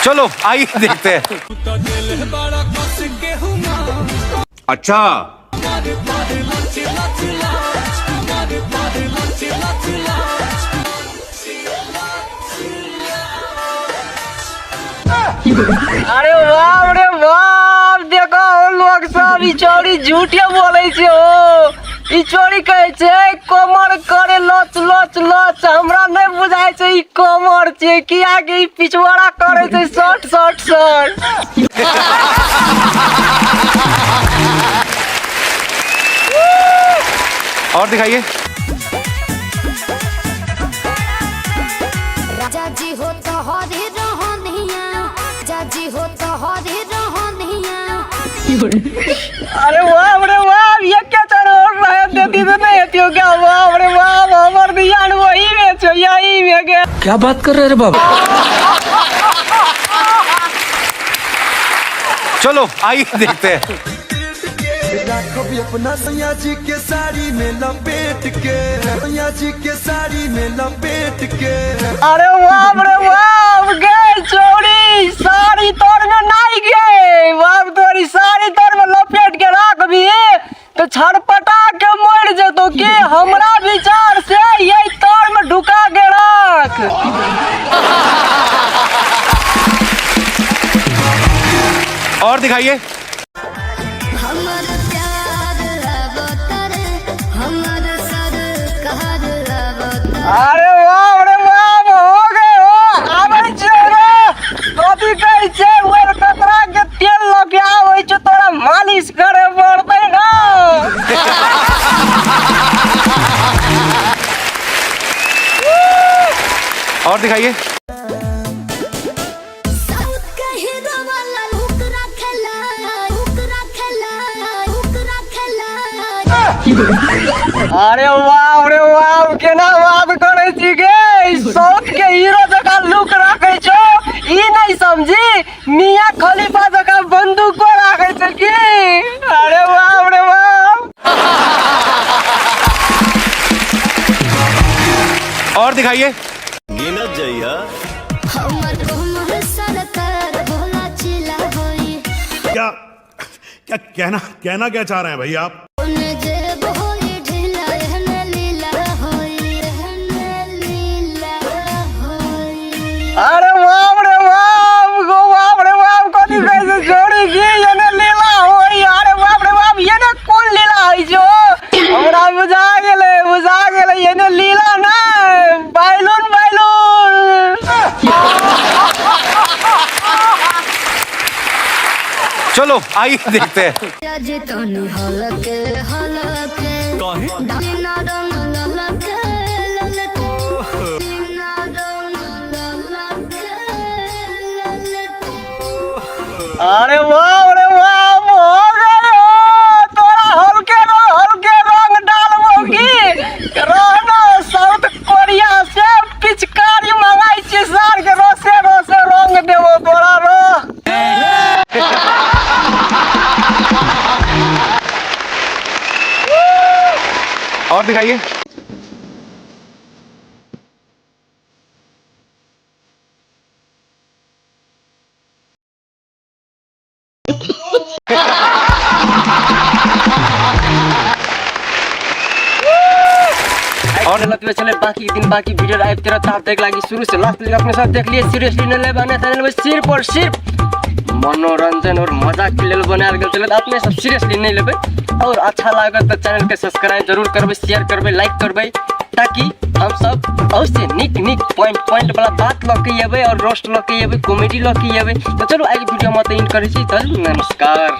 चलो आइए देखते हैं। अच्छा अरे बाप रे बाप, देखो लोग सब ई चोरी झूठे बोले छे हो। ई चोरी कहे छे कमर करे लच लच लच, हमरा नहीं बुझाय छे ई कमर छे, किया कि ई पिछवाड़ा करे छे शॉर्ट शॉर्ट शॉर्ट। और दिखाइए। जाजी हो तो हरे रहनिया, जाजी हो तो हरे रहनिया। अरे बाप रे बाप, ये क्या चल रहा है? देती तो नहीं होती हो क्या? बाप रे बाप, हमर ध्यान वही में छो, यही में गया। क्या बात कर रहे रे बाबा? चलो आइए देखते हैं। राखो भी अपना सैया जी के साड़ी में लपेट के, सैया जी के साड़ी में लपेट के। अरे बाप रे बाप, गए चोरी साड़ी तोर में नहीं गए। बाप तोरी साड़ी तोर में लपेट के रख भी तो छड़पटा के मर जतो के। हमरा विचार से यही तोर में ढुका के रख। और दिखाइए। हमर प्यार अवतार, हमर सरकार अवतार। अरे बाप रे बाप, हो गए हो। आबै चोरो कथी कहै छै, ओर कतरा के तेल लगे आबै छै, तोरा मालिश करे पड़तै ना। और दिखाइए। साउथ के हीरो वाला हुक रखेला, हुक रखेला, हुक रखेला। अरे बाप रे बाप, केना बात करे छी गे? साउथ के हीरो जका लुक रखे छो, ई नहीं समझी मियां खलीफा जका बंदूको रखे छ की? अरे बाप रे बाप। और दिखाइए। हमर हमर सरकार भोला चिला होई। क्या क्या कहना क्या चाह रहे हैं भाई आप? ओने जेब होई ढीला, एहने लीला होई, एहने लीला होई। अरे बाप रे बाप, गो बाप रे बाप, कथी कैसे जोड़ी की येने लीला होई? अरे बाप रे बाप, येने कौन लीला है जो? हमरा बुझा गेले येने लीला ना, बैलून बैलून। चलो आइए देखते हैं। जाजी तनी हलके हलके दीना रंग ललके ललके, दीना रंग ललके ललके। अरे बाप रे बाप, हो गए हो। तोरा हल्के रंग डालबो की? रहना साउथ कोरिया से पिचकारी मंगाई छी, सार के रोसे रोसे रंग देबो तोरा रो। और दिखाइए। और चले बाकी दिन बाकी वीडियो लाइव तेरा तार देख लागी शुरू से लास्ट तक अपने साथ देख लिए। सीरियसली नहीं ले बने चैनल में सिर्फ और सिर्फ मनोरंजन और मजाक के लिए बनाया गया चले, अपने सब सीरियसली नहीं लेबे। और अच्छा लगे तो चैनल के सब्सक्राइब जरूर करबे, शेयर करबे, लाइक करबे, ताकि हम सब अवश्य निक पॉइंट वाला बात लके अबे और रोस्ट लके अबे, कॉमेडी लके अबे। तो चलो आज वीडियो में इन करे छी। नमस्कार।